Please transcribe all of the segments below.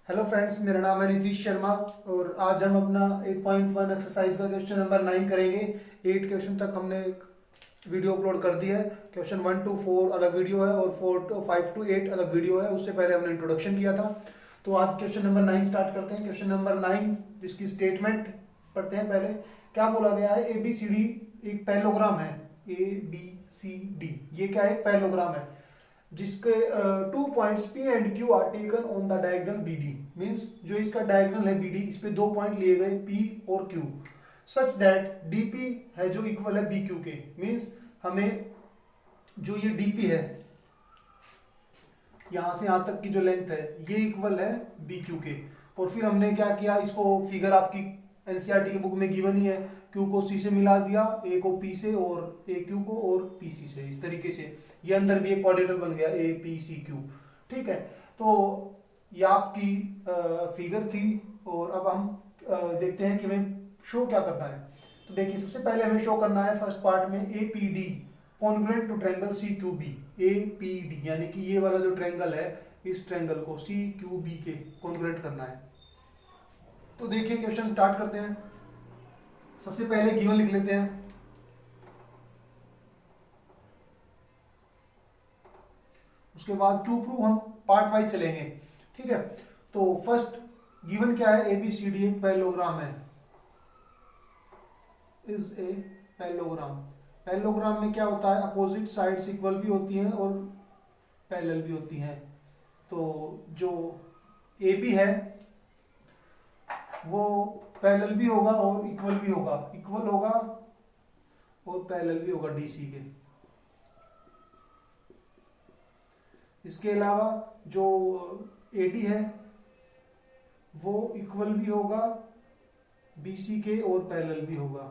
Hello friends, मेरा नाम है नीतीश शर्मा और आज हम अपना 8.1 एक्सरसाइज का क्वेश्चन नंबर 9 करेंगे। 8 क्वेश्चन तक हमने एक वीडियो अपलोड कर दी है। क्वेश्चन 1 to 4 अलग वीडियो है और 5 to 8 अलग वीडियो है। उससे पहले हमने इंट्रोडक्शन किया था। तो आज क्वेश्चन नंबर 9 स्टार्ट करते हैं। क्वेश्चन नंबर 9 जिसकी स्टेटमेंट पढ़ते हैं। पहले क्या बोला गया है? ABCD एक पैलोग्राम है। ABCD ये क्या है? एक पैलोग्राम है जिसके 2 points P and Q are taken on the diagonal BD। Means जो इसका डायगोनल है BD, इस पे 2 पॉइंट लिए गए P और Q, सच दैट DP है जो इक्वल है BQ के। मीन्स हमें जो ये DP है, यहां से यहां तक की जो लेंथ है, ये इक्वल है BQ के। और फिर हमने क्या किया, इसको फिगर आपकी NCERT की बुक में गिवन ही है। Q को C से मिला दिया, A को P से और AQ को और PC से। इस तरीके से ये अंदर भी एक क्वाड्रेटर बन गया APCQ। ठीक है, तो ये आपकी फिगर थी। और अब हम देखते हैं कि हमें शो क्या करना है। तो देखिए, सबसे पहले हमें शो करना है फर्स्ट पार्ट में APD congruent to triangle CQB। APD यानी कि ये वाला जो ट्रायंगल है, इस ट्रायंगल को CQB के कॉन्ग्रुएंट करना है। तो देखिए, क्वेश्चन स्टार्ट करते हैं। सबसे पहले गिवन लिख लेते हैं। उसके बाद क्यू प्रूव हम पार्ट वाइज चलेंगे। ठीक है, तो फर्स्ट गिवन क्या है? ABCD एक पैलोग्राम है। Is a parallelogram. पैलोग्राम में क्या होता है? अपोजिट साइड्स इक्वल भी होती हैं और पैरेलल भी होती हैं। तो जो AB है वो पैरेलल भी होगा और इक्वल भी होगा। इक्वल होगा और पैरेलल भी होगा DC के। इसके अलावा जो AD है वो इक्वल भी होगा BC के और पैरेलल भी होगा।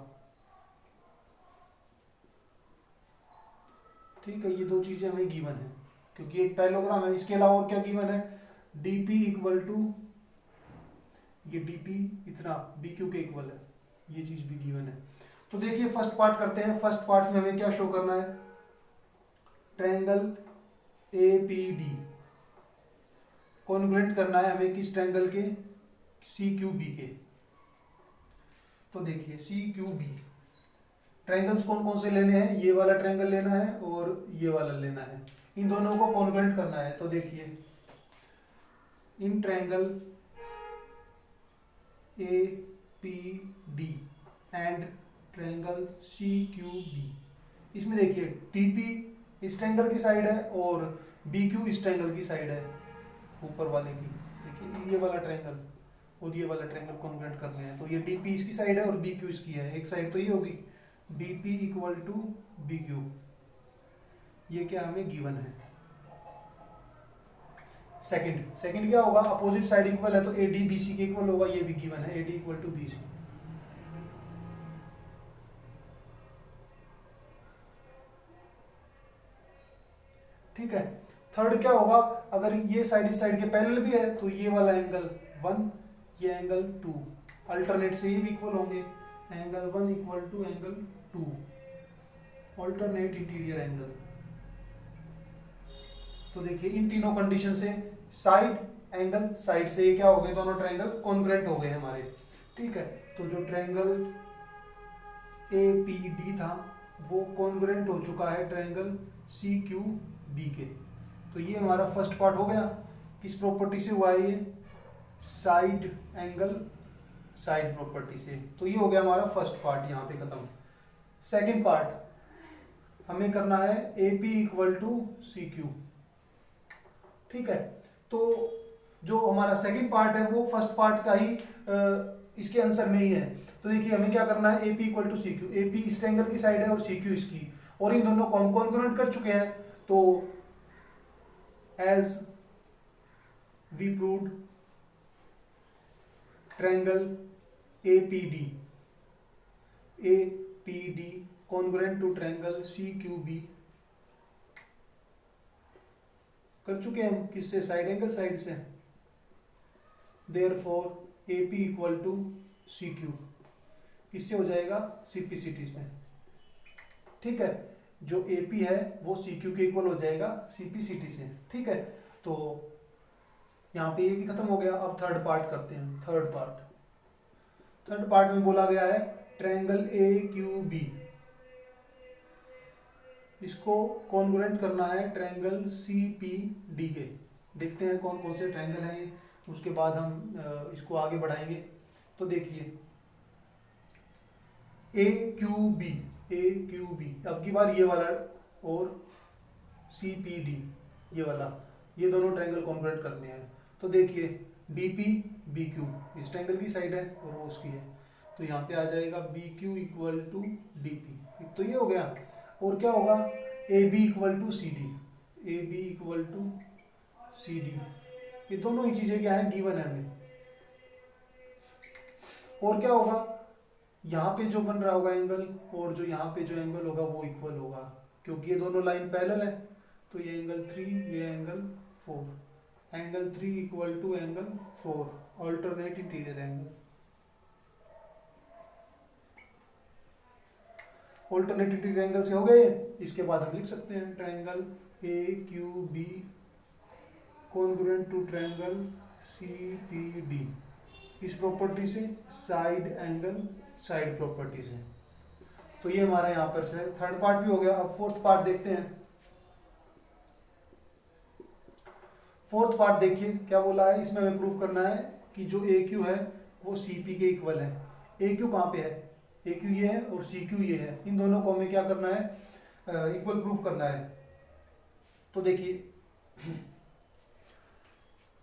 ठीक है, ये दो चीजें हमें गिवन है क्योंकि एक पैरेललोग्राम है। इसके अलावा और क्या गिवन है? DP इक्वल टू, ये DP इतना BQ के इक्वल है, ये चीज भी गिवन है। तो देखिए, फर्स्ट पार्ट करते हैं। फर्स्ट पार्ट में हमें क्या शो करना है? ट्रायंगल APD कॉन्ग्रुएंट करना है हमें किस ट्रायंगल के? CQB के। तो देखिए, CQB ट्रायंगल्स कौन कौन से लेने हैं? ये वाला ट्रायंगल लेना है और ये वाला लेना है। इन दोनों को कॉन्ग्रुएंट करना है। तो देखिए, in triangle APD and triangle CQB, इसमें देखिए DP इस ट्रायंगल की साइड है और BQ इस ट्रायंगल की साइड है, ऊपर वाले की। देखिए, ये वाला ट्रायंगल और ये वाला ट्रायंगल कॉन्ग्रुएंट करने हैं। तो ये DP इसकी साइड है और BQ इसकी है। एक साइड तो ये होगी DP इक्वल टू BQ। ये क्या हमें गिवन है? सेकंड क्या होगा? अपोजिट साइड इक्वल है तो AD BC के इक्वल होगा, ये भी गिवन है AD इक्वल टू BC। ठीक है, थर्ड क्या होगा? अगर ये साइड इस साइड के पैरेलल भी है तो ये वाला एंगल 1, ये एंगल 2, अल्टरनेट से ये भी इक्वल होंगे। Angle 1 equal to angle 2, alternate interior angle. तो देखिए, इन तीनों कंडीशन से साइड एंगल साइड से ये क्या हो गए? दोनों ट्रायंगल कॉन्ग्रुएंट हो गए हमारे। ठीक है, तो जो ट्रायंगल APD था वो कॉन्ग्रुएंट हो चुका है ट्रायंगल CQB के। तो ये हमारा फर्स्ट पार्ट हो गया। किस प्रॉपर्टी से हुआ है? ये साइड एंगल साइड प्रॉपर्टी से। तो ये हो गया हमारा फर्स्ट पार्ट, यहाँ पे खत्म। सेकंड पार्ट हमें करना है AP इक्वल टू CQ। ठीक है, तो जो हमारा सेकंड पार्ट है वो फर्स्ट पार्ट का ही इसके आंसर में ही है। तो देखिए, हमें क्या करना है? AP equal to CQ। AP इस ट्रायंगल की साइड है और CQ इसकी, और इन दोनों को हम कॉन्ग्रुएंट कर चुके हैं। तो as we proved, triangle APD congruent to triangle CQB कर चुके हैं हम। किससे? साइड एंगल साइड से। Therefore AP equal to CQ किससे हो जाएगा? CPCT से। ठीक है, जो AP है वो CQ के इक्वल हो जाएगा CPCT से। ठीक है, तो यहाँ पे ये भी खत्म हो गया। अब थर्ड पार्ट करते हैं। थर्ड पार्ट में बोला गया है ट्रायंगल ए क्यू बी, इसको कॉन्ग्रुएंट करना है ट्रायंगल सी पी डी के। देखते हैं कौन कौन से ट्रायंगल हैं ये, उसके बाद हम इसको आगे बढ़ाएंगे। तो देखिए ए क्यू बी, अब की बार ये वाला और सी पी डी ये वाला, ये दोनों ट्रायंगल कॉन्ग्रुएंट करने हैं। तो देखिए डी पी बी क्यू इस ट्रायंगल की साइड है और वो उसकी है, तो यहाँ पे आ जाएगा B Q equal to D P, तो ये हो गया। और क्या होगा, A B equal to C D, ये दोनों ही चीजें क्या है, गिवन है हमें। और क्या होगा, यहाँ पे जो बन रहा होगा एंगल और जो यहाँ पे जो एंगल होगा वो इक्वल होगा, क्योंकि ये दोनों लाइन पैरेलल है। तो ये एंगल 3, ये angle 4, angle 3 equal to angle 4, alternate interior angle. Alternate interior angle से हो गए। इसके बाद हम लिख सकते हैं triangle A Q B congruent to triangle C P D, इस प्रॉपर्टी से, साइड एंगल साइड प्रॉपर्टी से। तो ये हमारा यहाँ पर से थर्ड पार्ट भी हो गया। अब फोर्थ पार्ट देखते हैं। फोर्थ पार्ट देखिए क्या बोला है, इसमें हमें प्रूव करना है कि जो ए क्यू है वो सी पी के इक्वल है। ए क्यू कहाँ पे है, ए क्यू ये है और सी क्यू ये है, इन दोनों को हमें क्या करना है, इक्वल प्रूफ करना है। तो देखिए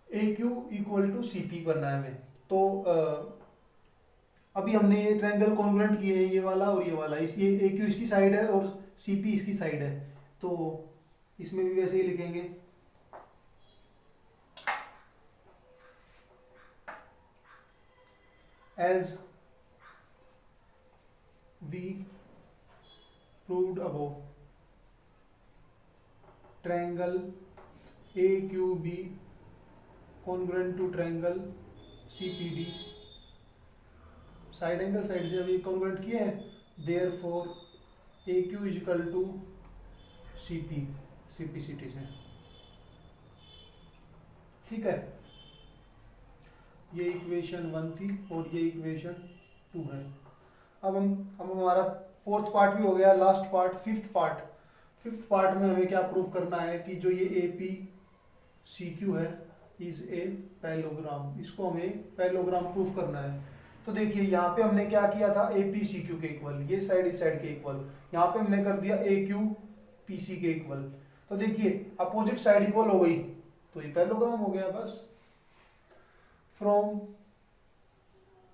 A Q equal to C P करना है हमें। तो अभी हमने ये ट्रायंगल कॉन्ग्रुएंट किए हैं, ये वाला और ये वाला, इस ये ए क्यू इसकी साइड है और सी पी इसकी साइड है, तो इसमें भी वैसे ही लिखेंगे। As we proved above, triangle A Q B congruent to triangle C P D, side angle side से अभी कॉन्ग्रुएंट किए हैं, therefore A Q is equal to C P, C P C T से। ठीक है, ये इक्वेशन 1 थी और ये इक्वेशन 2 है। अब हमारा फोर्थ पार्ट भी हो गया। लास्ट पार्ट, फिफ्थ पार्ट में हमें क्या प्रूव करना है कि जो ये ए पी सी क्यू है इज ए पैरेललोग्राम, इसको हमें पैरेललोग्राम प्रूफ करना है। तो देखिए यहाँ पे हमने क्या किया था, ए पी सी क्यू के इक्वल, ये साइड इस साइड के इक्वल, यहाँ पे हमने कर दिया ए क्यू पी सी के इक्वल। तो देखिए अपोजिट साइड इक्वल हो गई तो ये पैरेललोग्राम हो गया बस। फ्रॉम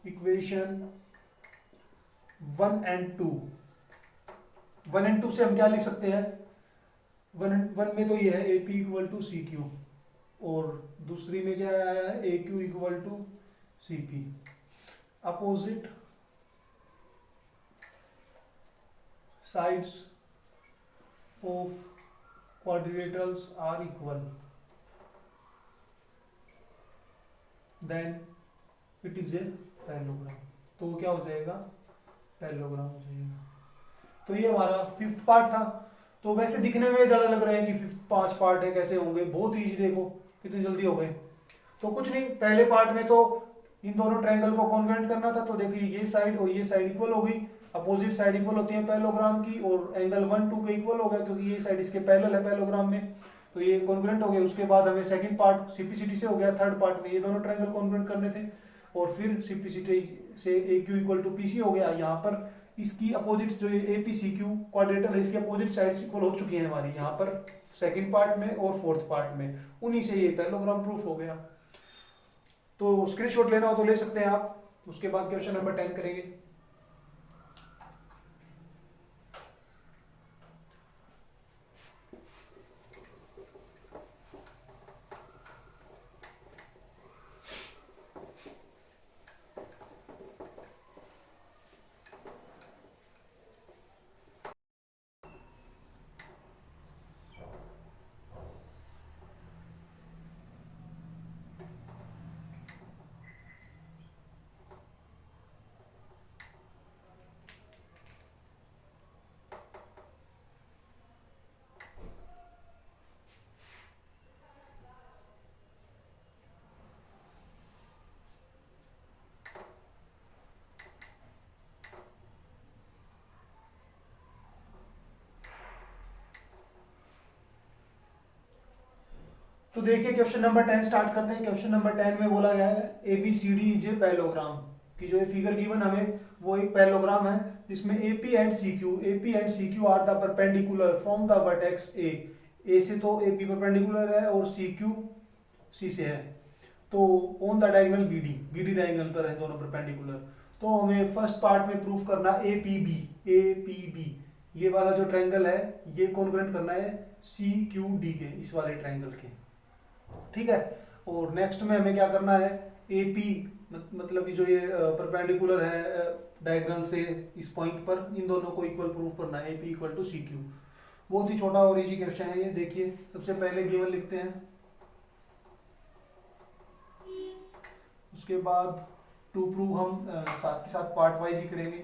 इक्वेशन 1 एंड 2 से हम क्या लिख सकते हैं, वन में तो ये है A P equal to C Q और दूसरी में क्या आया है, A Q equal to C P. Opposite sides of quadrilaterals are equal, then it is a parallelogram. तो क्या हो जाएगा, पैरेललोग्राम हो जाएगा। तो ये हमारा फिफ्थ पार्ट था। तो वैसे दिखने में ज्यादा लग रहा है कि 5 पार्ट है, कैसे होंगे, बहुत इजी, देखो कितनी जल्दी हो गए। तो कुछ नहीं, पहले पार्ट में तो इन दोनों ट्रायंगल को कॉन्ग्रुएंट करना था। तो देखिए ये साइड और ये साइड इक्वल हो गई, अपोजिट साइड इक्वल होती है पैरेललोग्राम की, और एंगल 1 2 के इक्वल हो गया क्योंकि ये साइड इसके पैरेलल है पैरेललोग्राम में, तो ये कॉन्ग्रुएंट हो गए। उसके बाद हमें सेकंड पार्ट सीपीसीटी से हो गया, थर्ड पार्ट में ये दोनों ट्रायंगल कॉन्ग्रुएंट करने थे, और फिर सीपीसीटी से ए क्यू इक्वल टू पीसी हो गया। यहाँ पर इसकी अपोजिट जो ए पी सी क्यू क्वाड्रेटर है, इसकी अपोजिट साइड्स इक्वल हो चुकी है हमारी यहाँ पर सेकंड पार्ट में और फोर्थ पार्ट में, उन्हीं से ये पैरेललोग्राम प्रूफ हो गया। तो स्क्रीनशॉट लेना हो तो ले सकते हैं आप। उसके बाद क्वेश्चन नंबर 10 करेंगे। तो देखिए क्वेश्चन नंबर 10 स्टार्ट करते हैं। क्वेश्चन नंबर 10 में बोला गया है A B C D is a parallelogram की जो ये फिगर गिवन हमें वो एक पैरेललोग्राम है जिसमें AP and C Q are the perpendicular from the vertex A से तो एपी परपेंडिकुलर है और सी क्यू सी से है, तो on the diagonal B D diagonal पर है दोनों परपेंडिकुलर। तो हमें फर्स्ट पार्ट में प्रूफ करना ए पी बी ये वाला जो ट्रायंगल है ये कॉन्ग्रुएंट करना है सी क्यू डी के, इस वाले ट्रायंगल के, ठीक है। और नेक्स्ट में हमें क्या करना है ए पी मतलब जो ये परपेंडिकुलर है डायगोनल से इस पॉइंट पर, इन दोनों को इक्वल प्रूफ करना है A P equal to C Q. बहुत ही छोटा और इजी क्वेश्चन है ये। देखिए सबसे पहले गिवन लिखते हैं, उसके बाद टू प्रूव हम साथ के साथ पार्ट वाइज ही करेंगे।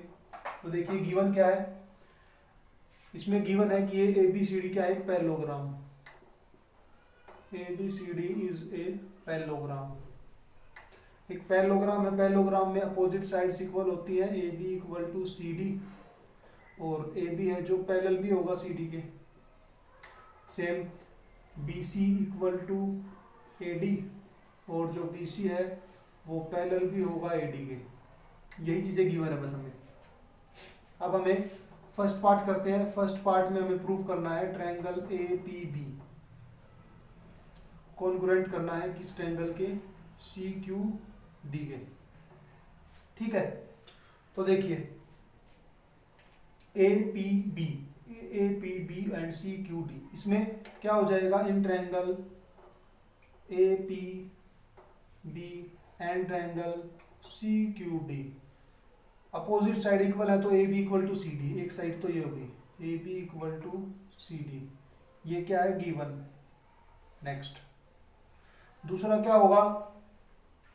तो देखिए गिवन क्या है, इसमें गिवन है कि ये ए बी सी डी क्या है, एक parallelogram. A B C D is a parallelogram, एक पैरेललोग्राम है। पैरेललोग्राम में अपोजिट साइड्स इक्वल होती है, A B equal to C D, और ए बी है जो पैरेलल भी होगा सी डी के। Same B C equal to A D, और जो बी सी है वो पैरेलल भी होगा ए डी के। यही चीजें गिवन है बस हमें। अब हमें फर्स्ट पार्ट करते हैं। फर्स्ट पार्ट में हमें प्रूफ करना है triangle A P B congruent करना है किस ट्रायंगल के, सी क्यू डी के, ठीक है। तो देखिए A P B and C Q D, इसमें क्या हो जाएगा, इन triangle A P B and triangle C Q D opposite side equal है, तो A B equal to C D, एक साइड तो ये होगी A B equal to C D, ये क्या है गिवन। नेक्स्ट दूसरा क्या होगा,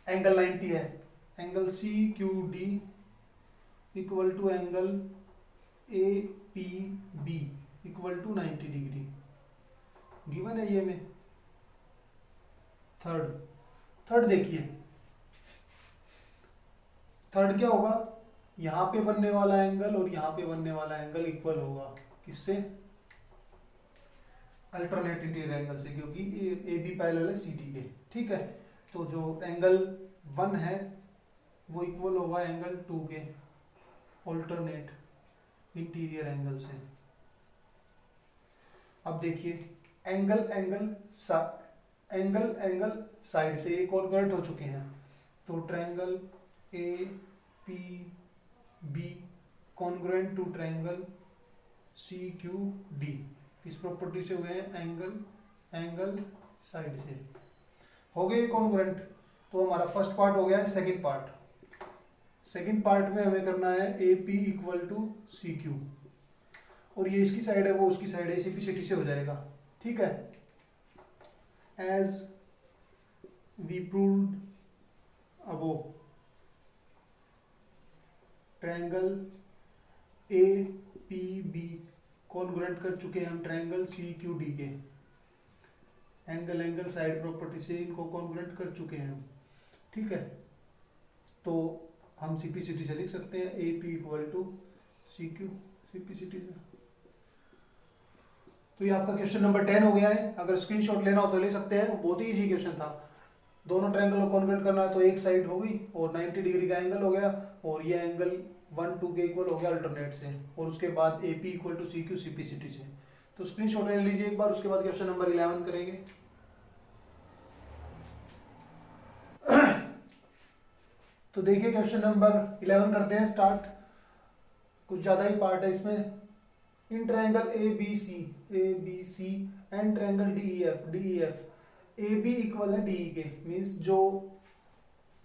एंगल 90 है, angle C Q D equal to angle A P B equal to 90 degree, given है ये में। थर्ड देखिए, थर्ड क्या होगा, यहां पे बनने वाला एंगल और यहां पे बनने वाला एंगल इक्वल होगा, किससे, अल्टरनेट इंटीरियर एंगल से, क्योंकि ए बी पैरेलल है सी डी के, ठीक है। तो जो एंगल 1 है वो इक्वल होगा एंगल 2 के अल्टरनेट इंटीरियर एंगल से। अब देखिए एंगल साइड से कॉन्वर्ट हो चुके हैं, तो triangle A P B congruent to triangle C Q D किस प्रॉपर्टी से हुए हैं, एंगल साइड से हो गए कॉन्ग्रुएंट। तो हमारा फर्स्ट पार्ट हो गया है। सेकंड पार्ट में हमें करना है A P equal to C Q, और ये इसकी साइड है वो उसकी साइड है, सिंपलिसिटी से हो जाएगा, ठीक है। As we proved above, triangle A P B congruent कर चुके हैं हम ट्रायंगल सी क्यू डी के, एंगल साइड प्रॉपर्टी से इनको कॉन्ग्रुएंट कर चुके हैं हम, ठीक है। तो हम सिंपलिसिटी से लिख सकते हैं A P equal to C Q, simplicity से। तो ये आपका क्वेश्चन नंबर 10 हो गया है। अगर स्क्रीनशॉट लेना हो तो ले सकते हैं, बहुत ही इजी क्वेश्चन था। दोनों ट्रायंगल को कॉन्ग्रुएंट करना है तो एक साइड होगी और 90 डिग्री का एंगल हो गया, और ये एंगल 1 2 के इक्वल हो गया अल्टरनेट से, और उसके बाद A P equal to C Q simplicity से। तो स्क्रीनशॉट ले लीजिए एक बार, उसके बाद क्वेश्चन नंबर 11 करेंगे। तो देखिए क्वेश्चन नंबर 11 करते हैं स्टार्ट। कुछ ज़्यादा ही पार्ट है इसमें। इन triangle A B C and triangle D E F A B equal है डी ई के, मीन्स जो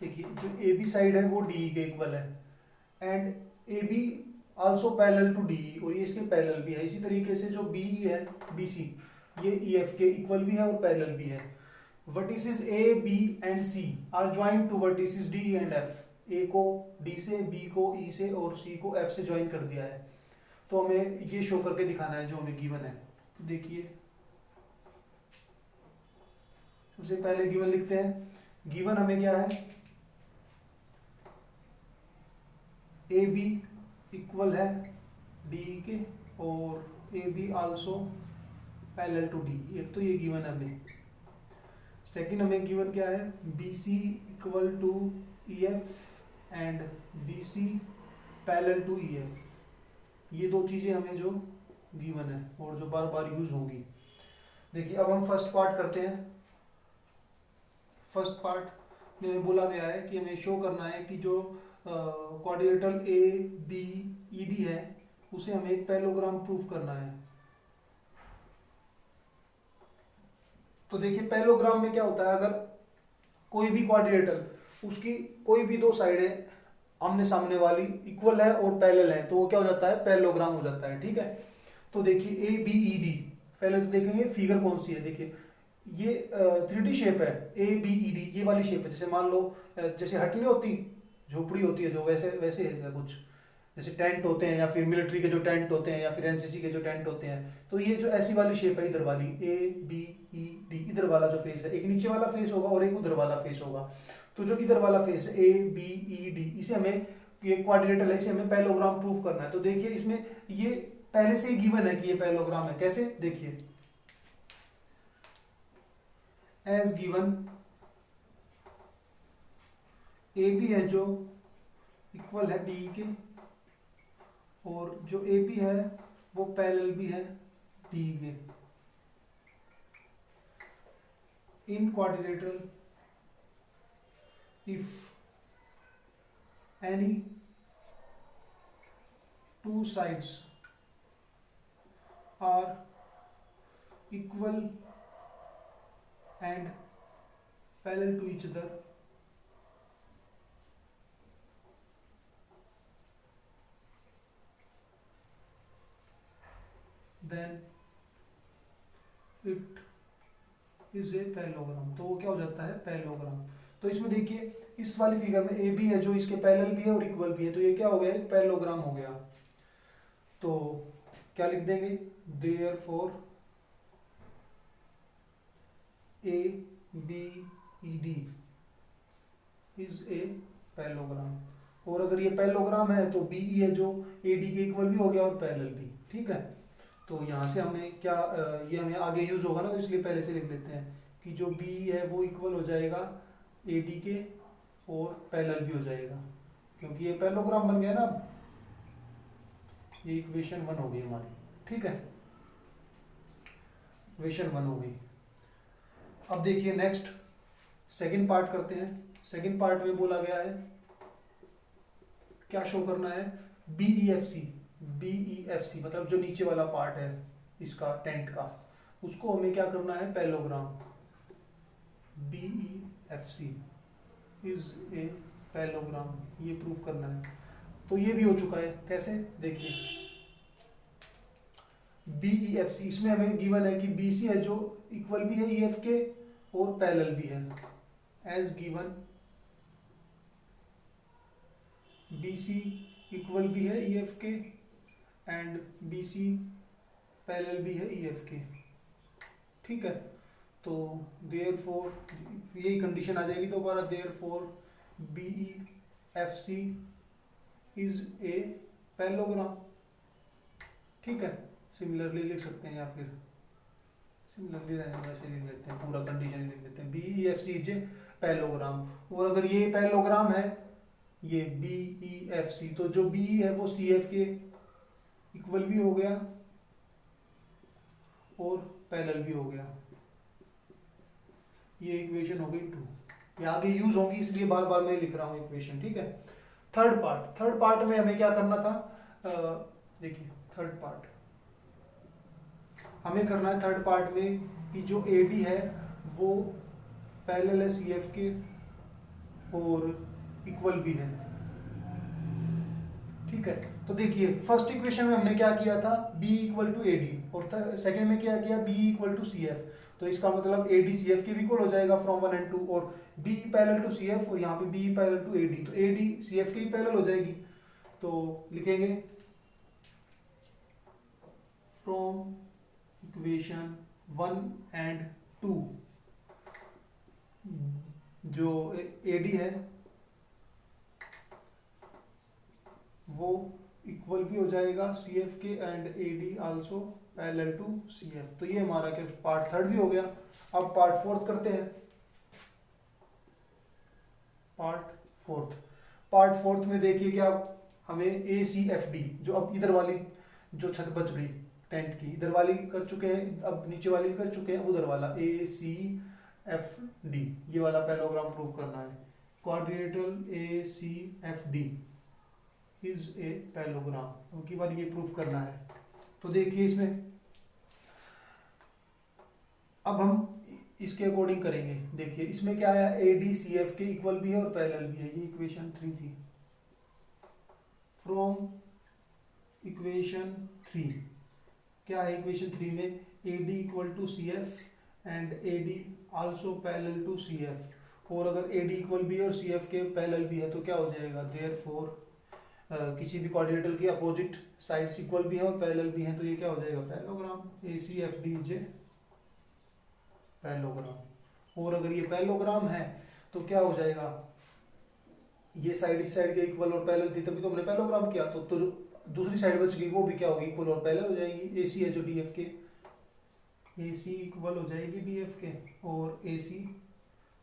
देखिए जो ए बी साइड है वो डी ई के इक्वल है, and A B also parallel to D E, और ये इसके पैरेलल भी है। इसी तरीके से जो बी ई है बी सी ये ई एफ के इक्वल भी है और पैरेलल भी है। Vertices A B and C are joint to vertices D and F, A को डी से, बी को ई से और सी को एफ से ज्वाइन कर दिया है। तो हमें ये शो करके दिखाना है जो हमें गिवन है। तो देखिए सबसे पहले गिवन लिखते हैं। गिवन हमें क्या है, ए बी इक्वल है डी के और A B also parallel to D, एक तो ये गिवन है हमें। सेकंड हमें गिवन क्या है, B C equal to E F and B C parallel to E F. ये दो चीज़ें हमें जो गिवन है और जो बार बार यूज होगी। देखिए अब हम फर्स्ट पार्ट करते हैं। फर्स्ट पार्ट में बोला गया है कि हमें शो करना है कि जो quadrilateral A B E D है उसे हमें एक पैरेललोग्राम प्रूफ करना है। तो देखिए पैरेललोग्राम में क्या होता है, अगर कोई भी क्वाड्रिलेटरल उसकी कोई भी दो साइडें आमने सामने वाली इक्वल है और पैरेलल है तो वो क्या हो जाता है, पैरेललोग्राम हो जाता है। ठीक है, तो देखिए ए बी ई डी, पहले तो देखेंगे फिगर कौन सी है। देखिए ये 3D शेप है, ए बी ई डी ये वाली शेप है। जैसे मान लो जैसे हट नहीं होती, झोपड़ी होती है जो, वैसे वैसे है कुछ, जैसे टेंट होते हैं या फिर मिलिट्री के जो टेंट होते हैं या फिर एनसीसी के जो टेंट होते हैं। तो ये जो ऐसी वाली शेप है इधर वाली ए बी ई डी, इधर वाला जो फेस है, एक नीचे वाला फेस होगा और एक उधर वाला फेस होगा। तो जो इधर वाला फेस है ए बी ई डी, इसे हमें, ये क्वाड्रिलेटरल है, इसे हमें पैरेललोग्राम प्रूफ करना है। तो देखिए इसमें ये पहले से ही गिवन है कि ये पैरेललोग्राम है। कैसे, देखिए एज गिवन ए बी है जो इक्वल है डी के, और जो ए बी है वो पैरेलल भी है डी के। इन quadrilateral if any two sides are equal and parallel to each other, then it is a parallelogram। तो वो क्या हो जाता है, पैरेललोग्राम। तो इसमें देखिए इस वाली फिगर में ए बी है जो इसके पैरेलल भी है और इक्वल भी है, तो ये क्या हो गया, एक पैरेललोग्राम हो गया। तो क्या लिख देंगे, therefore A B E D is a parallelogram. और अगर ये पैरेललोग्राम है तो बी ई है जो ए डी के इक्वल भी हो गया और पैरेलल भी। ठीक है, तो यहाँ से हमें क्या ये हमें आगे यूज होगा ना, तो इसलिए पहले से लिख लेते हैं कि जो बी है वो इक्वल हो जाएगा ए डी के और पैरेलल भी हो जाएगा, क्योंकि ये पैरेललोग्राम बन गया ना। ये इक्वेशन 1 हो गई हमारी। ठीक है, इक्वेशन 1 हो गई। अब देखिए नेक्स्ट सेकंड पार्ट करते हैं। सेकंड पार्ट में बोला गया है क्या शो करना है, B E F C. B E F C मतलब जो नीचे वाला पार्ट है इसका टेंट का, उसको हमें क्या करना है, parallelogram. B E F C is a parallelogram, ये प्रूफ करना है। तो ये भी हो चुका है। कैसे, देखिए बी ई एफ सी, इसमें हमें गिवन है कि बी सी है जो इक्वल भी है ई एफ के और पैरेलल भी है। As given B C equal भी है ई एफ के एंड बी सी पैरेलल भी है ई एफ के। ठीक है, तो देयरफॉर यही कंडीशन आ जाएगी दोबारा, therefore B E F C is a parallelogram. ठीक है, सिमिलरली लिख सकते हैं या फिर सिमिलरली रहने वैसे लिख देते हैं, पूरा कंडीशन लिख देते हैं, B E F C is a parallelogram. और अगर ये पैरेललोग्राम है ये बी ई एफ सी, तो जो बी है वो सी एफ के इक्वल भी हो गया और पैरेलल भी हो गया। ये इक्वेशन हो गई 2। ये आगे यूज होंगी इसलिए बार बार मैं लिख रहा हूँ इक्वेशन। ठीक है, थर्ड पार्ट में हमें क्या करना था, देखिए थर्ड पार्ट हमें करना है, थर्ड पार्ट में कि जो ए डी है वो पैरेलल है सी एफ के और इक्वल भी है। ठीक है, तो देखिए फर्स्ट इक्वेशन में हमने क्या किया था, b equal to A D, और सेकेंड में क्या किया, b equal to C F. तो इसका मतलब ए डी सी एफ के भी इक्वल हो जाएगा फ्रॉम 1 and 2, और b parallel to C F और यहाँ पे b parallel to A D, तो ए डी सी एफ के भी पैरेलल हो जाएगी। तो लिखेंगे फ्रॉम इक्वेशन 1 and 2 जो ए डी है वो इक्वल भी हो जाएगा सी एफ के and A D also parallel to C F. तो ये हमारा क्या पार्ट थर्ड भी हो गया। अब पार्ट फोर्थ करते हैं। Part fourth. पार्ट फोर्थ में देखिए क्या हमें ए सी एफ डी, जो अब इधर वाली जो छत बच गई टेंट की, इधर वाली कर चुके हैं, अब नीचे वाली भी कर चुके हैं, उधर वाला ए सी एफ डी, ये वाला पैलोग्राम प्रूव करना है। Quadrilateral A C F D is a parallelogram, उनकी बार ये प्रूफ करना है। तो देखिए इसमें अब हम इसके अकॉर्डिंग करेंगे। देखिए इसमें क्या आया, ए डी सी एफ के इक्वल भी है और पैरेलल भी है, ये इक्वेशन 3 थी। फ्रॉम इक्वेशन 3 क्या है, इक्वेशन 3 में A D equal to C F and A D also parallel to C F, और अगर ए डी इक्वल भी है और सी एफ के पैरेलल भी है तो क्या हो जाएगा, देयरफॉर किसी भी क्वाड्रिलेटरल की अपोजिट साइड्स इक्वल भी है और पैरेलल भी है तो ये क्या हो जाएगा, parallelogram. A C F D is a parallelogram. और अगर ये पैरेललोग्राम है तो क्या हो जाएगा, ये साइड इस साइड के इक्वल और पैरेलल थी तभी तो हमने पैरेललोग्राम किया, तो दूसरी साइड बच गई वो भी क्या होगी, इक्वल और पैरेलल हो जाएगी। ए सी है जो डी एफ के, ए सी इक्वल हो जाएगी डी एफ के और ए सी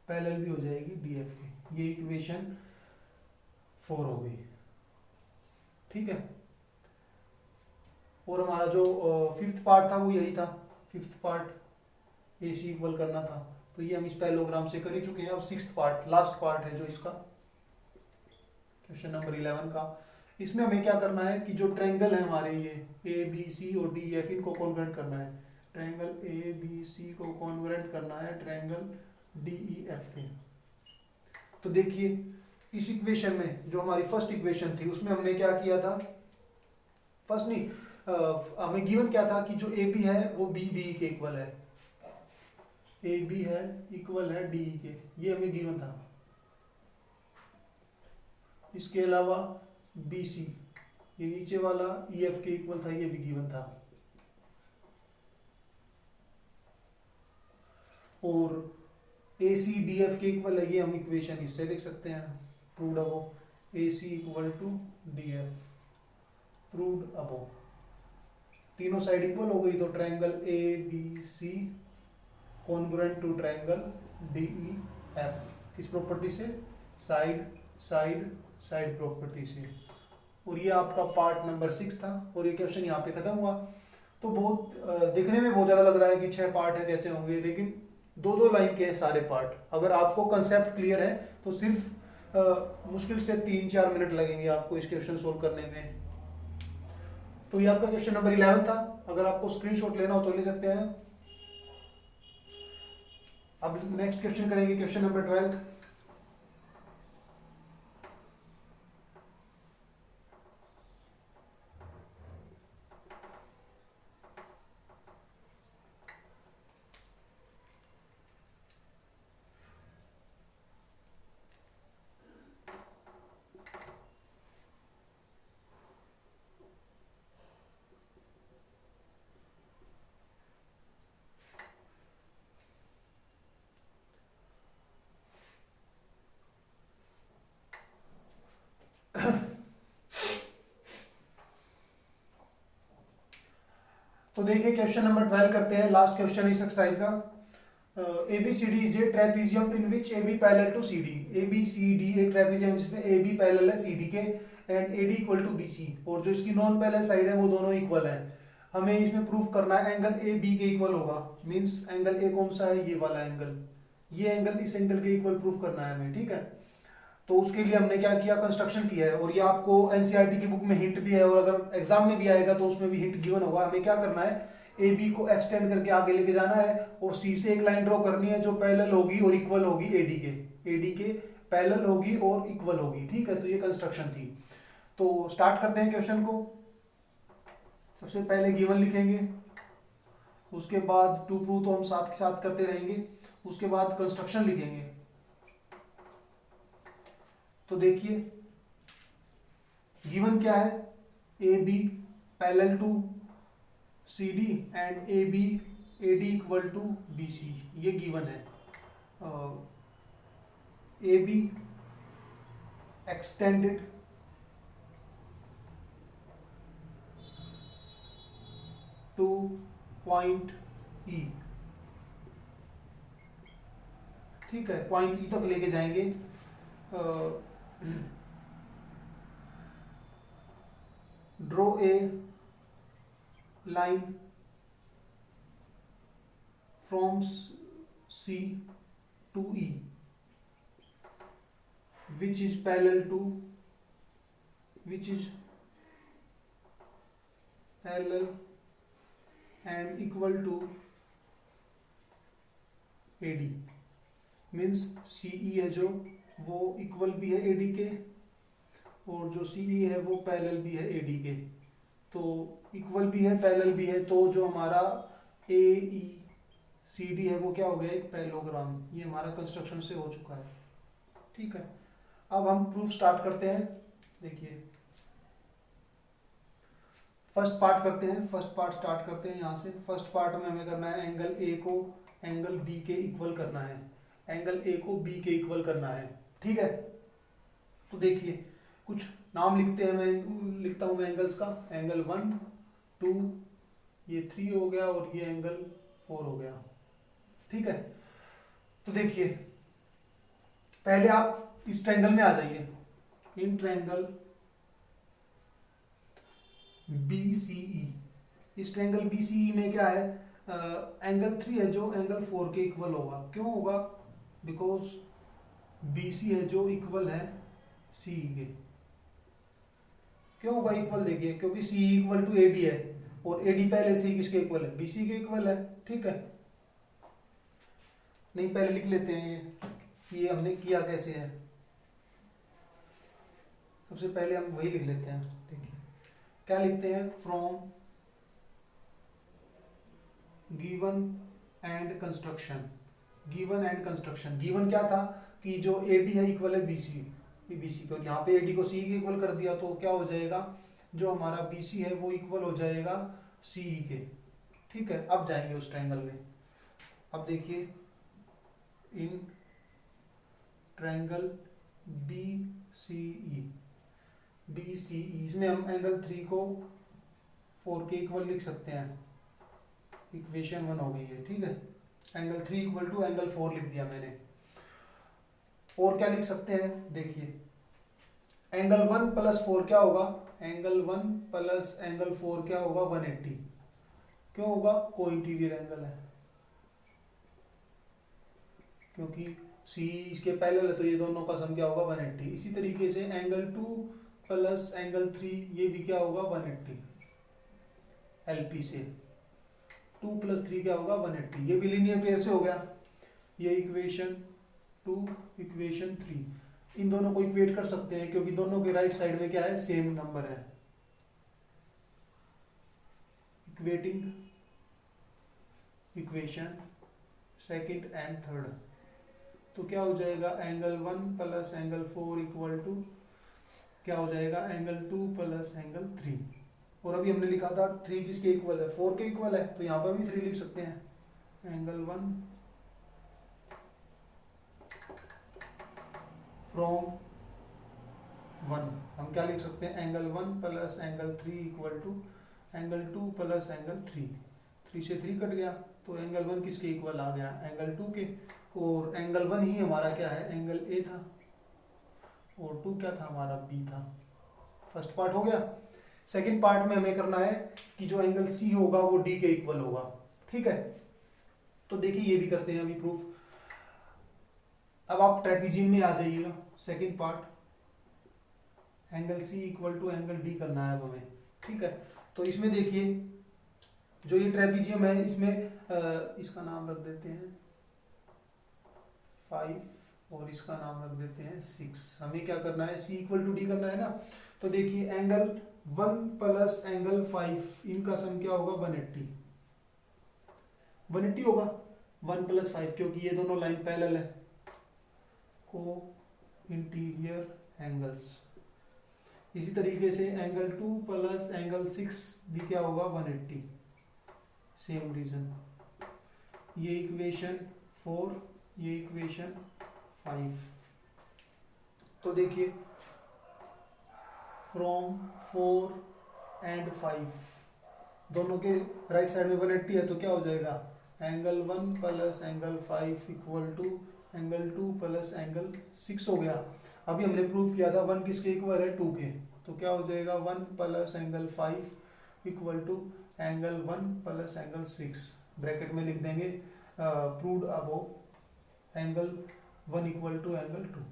पैरेलल भी हो जाएगी डी एफ के। ये इक्वेशन 4 हो गई, ठीक है। और हमारा जो फिफ्थ पार्ट था वो यही था, fifth part A C equal करना था, तो ये हम इस पैरेललोग्राम से कर ही चुके हैं। अब सिक्स्थ पार्ट, लास्ट पार्ट है जो इसका क्वेश्चन नंबर 11 का। इसमें हमें क्या करना है कि जो ट्रायंगल है हमारे ये ए बी सी और डी एफ, इनको कॉन्ग्रुएंट करना है। ट्रायंगल ए बी सी को कॉन्ग्रुएंट करना है ट्रायंगल डी ई एफ के। तो देखिए इस इक्वेशन में जो हमारी फर्स्ट इक्वेशन थी उसमें हमने क्या किया था, फर्स्ट नहीं हमें गिवन क्या था कि जो ए बी है वो बी डी के इक्वल है, ए बी है इक्वल है डी के, ये हमें गिवन था। इसके अलावा बी सी ये नीचे वाला ई एफ के इक्वल था, ये भी गिवन था। और ए सी डी एफ के इक्वल है, ये हम इक्वेशन इससे देख सकते हैं, proved above. A C equal to D F, proved above. तीनों साइड इक्वल हो गई तो triangle A B C congruent to triangle D E F, किस प्रॉपर्टी से, साइड साइड साइड प्रॉपर्टी से। और ये आपका पार्ट नंबर 6 था और ये क्वेश्चन यहाँ पे खत्म हुआ। तो बहुत देखने में बहुत ज़्यादा लग रहा है कि 6 पार्ट है कैसे होंगे, लेकिन 2-2 लाइन के हैं सारे पार्ट। अगर आपको कंसेप्ट क्लियर है तो सिर्फ मुश्किल से 3-4 मिनट लगेंगे आपको इस क्वेश्चन सोल्व करने में। तो ये आपका क्वेश्चन नंबर 11 था। अगर आपको स्क्रीनशॉट लेना हो तो ले सकते हैं। अब नेक्स्ट क्वेश्चन करेंगे, क्वेश्चन नंबर 12। तो देखिए क्वेश्चन नंबर 12 करते हैं, लास्ट क्वेश्चन इस एक्सरसाइज का। A B C D is a trapezium in which A B parallel to C D. A B C D एक ट्रेपीजियम जिसमें ए बी पैरेलल है सी डी के and A D equal to B C, और जो इसकी non parallel side है वो दोनों इक्वल है। हमें इसमें प्रूफ करना है एंगल ए बी के इक्वल होगा, मीन्स एंगल ए कौन सा है, ये वाला एंगल, ये एंगल इस एंगल के इक्वल प्रूफ करना है हमें, ठीक है। तो उसके लिए हमने क्या किया, कंस्ट्रक्शन किया है, और ये आपको एनसीईआरटी की बुक में हिंट भी है और अगर एग्जाम में भी आएगा तो उसमें भी हिंट गिवन होगा। हमें क्या करना है, ए बी को एक्सटेंड करके आगे लेके जाना है और सी से एक लाइन ड्रॉ करनी है जो पैरेलल होगी और इक्वल होगी ए डी के पैरेलल होगी और इक्वल होगी, ठीक है। तो ये कंस्ट्रक्शन थी। तो स्टार्ट करते हैं क्वेश्चन को। सबसे पहले गिवन लिखेंगे, उसके बाद टू प्रूव तो हम साथ के साथ करते रहेंगे, उसके बाद कंस्ट्रक्शन लिखेंगे। तो देखिए गिवन क्या है, A B parallel to C D and A D equal to B C, ये गिवन है। A B extended to point E, ठीक है, पॉइंट ई तक लेके जाएंगे। Draw a line from C to E which is parallel and equal to AD। Means CE है जो वो इक्वल भी है AD के, और जो CE है वो पैरेलल भी है AD के। तो इक्वल भी है पैरेलल भी है, तो जो हमारा AECD है वो क्या हो गया, एक पैरेललोग्राम। ये हमारा कंस्ट्रक्शन से हो चुका है। ठीक है, अब हम प्रूफ स्टार्ट करते हैं। देखिए फर्स्ट पार्ट करते हैं, फर्स्ट पार्ट स्टार्ट करते हैं यहाँ से। फर्स्ट पार्ट में हमें करना है एंगल ए को एंगल बी के इक्वल करना है, एंगल ए को बी के इक्वल करना है। ठीक है, तो देखिए कुछ नाम लिखते हैं, मैं लिखता हूँ मैं एंगल्स का। एंगल 1 2 ये 3 हो गया, और ये एंगल 4 हो गया। ठीक है, तो देखिए पहले आप इस ट्रायंगल में आ जाइए, इन ट्रायंगल BCE। इस ट्रायंगल BCE में क्या है, एंगल 3 है जो एंगल 4 के इक्वल होगा। क्यों होगा, बिकॉज BC है जो इक्वल है CE के। क्यों होगा इक्वल, देखिए क्योंकि CE इक्वल टू AD है, और AD पहले से किसके इक्वल है, BC के इक्वल है। ठीक है, नहीं पहले लिख लेते हैं ये हमने किया कैसे है। सबसे पहले हम वही लिख लेते हैं। देखिए क्या लिखते हैं, from given and construction. Given and construction, given क्या था कि जो AD है इक्वल है BC को, यहाँ पे AD को CE के इक्वल कर दिया, तो क्या हो जाएगा, जो हमारा BC है वो इक्वल हो जाएगा CE के। ठीक है, अब जाएंगे उस ट्रायंगल में। अब देखिए इन ट्रायंगल BCE, इसमें हम एंगल 3 को 4 के इक्वल लिख सकते हैं। इक्वेशन 1 हो गई है। ठीक है, एंगल 3 इक्वल टू एंगल 4 लिख दिया मैंने। और क्या लिख सकते हैं, देखिए एंगल 1 प्लस 4 क्या होगा, एंगल 1 प्लस एंगल 4 क्या होगा, 180। क्यों होगा, को इंटीरियर एंगल है, क्योंकि C इसके पैरेलल है, तो ये दोनों का सम क्या होगा, 180। इसी तरीके से एंगल 2 प्लस एंगल 3 ये भी क्या होगा, 180। LP से 2 प्लस 3 क्या होगा, 180। ये भी लीनियर पेयर से हो गया। ये इक्वेशन 2 इक्वेशन 3, इन दोनों को इक्वेट कर सकते हैं, क्योंकि दोनों के राइट साइड में क्या है, सेम नंबर है। Equating equation second and third, तो क्या हो जाएगा, angle 1 plus angle 4 equal to क्या हो जाएगा, एंगल 2 प्लस एंगल 3। और अभी हमने लिखा था 3 किसके इक्वल है, 4 के इक्वल है, तो यहाँ पर भी 3 लिख सकते हैं। एंगल 1 फ्रॉम 1 हम क्या लिख सकते हैं, angle 1 plus angle 3 equal to angle 2 plus angle 3। 3 से 3 कट गया, तो एंगल 1 किसके इक्वल आ गया, एंगल 2 के। और एंगल 1 ही हमारा क्या है, एंगल A था, और 2 क्या था हमारा, B था। फर्स्ट पार्ट हो गया। सेकंड पार्ट में हमें करना है कि जो एंगल C होगा वो D के इक्वल होगा। ठीक है, तो देखिए ये भी करते हैं अभी प्रूफ। अब आप ट्रेपीजियम में आ जाइएगा। Second part, angle C equal to angle D करना है अब हमें। ठीक है, तो इसमें देखिए जो ये ट्रेपीजियम है, इसमें इसका नाम रख देते हैं 5 और इसका नाम रख देते हैं 6। हमें क्या करना है, C इक्वल टू D करना है ना। तो देखिए एंगल 1 प्लस एंगल 5 इनका सम क्या होगा, 180। 180 होगा 1 प्लस 5, क्योंकि ये दोनों लाइन पैरेलल है। को इंटीरियर एंगल्स। इसी तरीके से एंगल 2 प्लस एंगल 6 भी क्या होगा, 180। सेम रीजन, ये इक्वेशन 4 ये इक्वेशन 5। तो देखिए फ्रॉम 4 एंड 5 दोनों के राइट साइड में 180 है, तो क्या हो जाएगा, angle 1 plus angle 5 equal to angle 2 plus angle 6 हो गया। अभी हमने प्रूव किया था 1 किसके इक्वल है 2 के, तो क्या हो जाएगा 1 plus angle 5 equal to angle 1 plus angle 6, bracket में लिख देंगे proved above angle 1 equal to angle 2।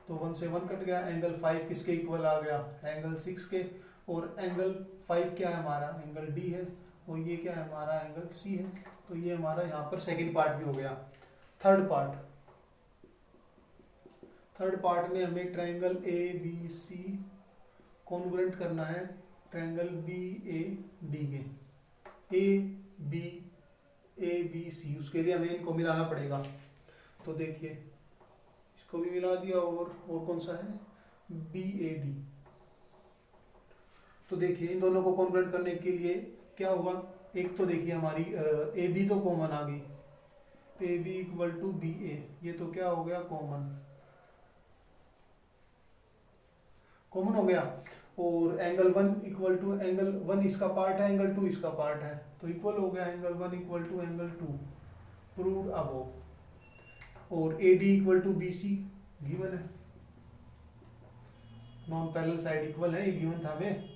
तो 1 से 1 कट गया, एंगल 5 किसके इक्वल आ गया एंगल 6 के, और एंगल 5 क्या है हमारा एंगल डी है, और ये क्या है हमारा एंगल सी है। तो ये हमारा यहाँ पर सेकंड पार्ट भी हो गया। थर्ड पार्ट में हमें triangle A B C congruent करना है ट्रायंगल बी ए डी के, ए बी सी, उसके लिए हमें इनको मिलाना पड़ेगा। तो देखिए इसको भी मिला दिया, और कौन सा है बी ए डी। तो देखिए इन दोनों को कॉन्ग्रुएंट करने के लिए क्या होगा, एक तो देखिए हमारी ए बी तो कॉमन आ गई, A B equal to B A, ये तो क्या हो गया कॉमन हो गया। और एंगल 1 इक्वल टू एंगल 1 इसका पार्ट है, एंगल 2 इसका पार्ट है, तो इक्वल हो गया angle 1 equal to angle 2, proved above. और A D equal to B C given है, नॉन पैरेलल साइड इक्वल है, ये गिवन था हमें।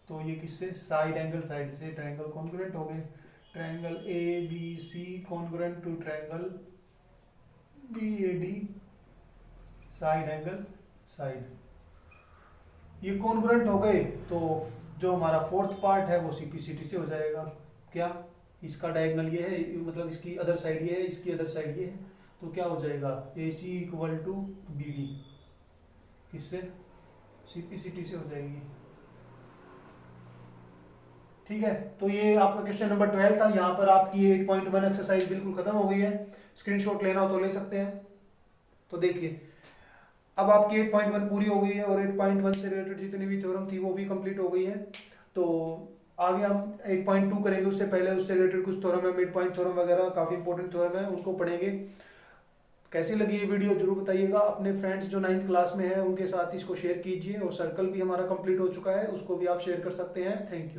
तो ये किससे साइड एंगल साइड से ट्रायंगल कॉन्ग्रुएंट हो गए, triangle A B C congruent to triangle B A D side angle side, ये कॉन्ग्रुएंट हो गए। तो जो हमारा फोर्थ पार्ट है वो सीपीसीटी से हो जाएगा। क्या इसका डायगोनल ये है, मतलब इसकी अदर साइड ये है, इसकी अदर साइड ये है, तो क्या हो जाएगा ए C equal to B D, किससे सीपीसीटी से हो जाएगी। ठीक है, तो ये आपका क्वेश्चन नंबर 12 था। यहाँ पर आपकी 8.1 एक्सरसाइज बिल्कुल खत्म हो गई है, स्क्रीनशॉट लेना हो तो ले सकते हैं। तो देखिए अब आपकी 8.1 पूरी हो गई है, और 8.1 से रिलेटेड जितनी भी थ्योरम थी वो भी कंप्लीट हो गई है। तो आगे हम 8.2 करेंगे, उससे पहले उससे रिलेटेड कुछ थ्योरम है, मिड पॉइंट थ्योरम वगैरह काफ़ी इंपॉर्टेंट थ्योरम है, उनको पढ़ेंगे। कैसी लगी ये वीडियो जरूर बताइएगा। अपने फ्रेंड्स जो 9th क्लास में हैं उनके साथ इसको शेयर कीजिए, और सर्कल भी हमारा कंप्लीट हो चुका है, उसको भी आप शेयर कर सकते हैं। Thank you.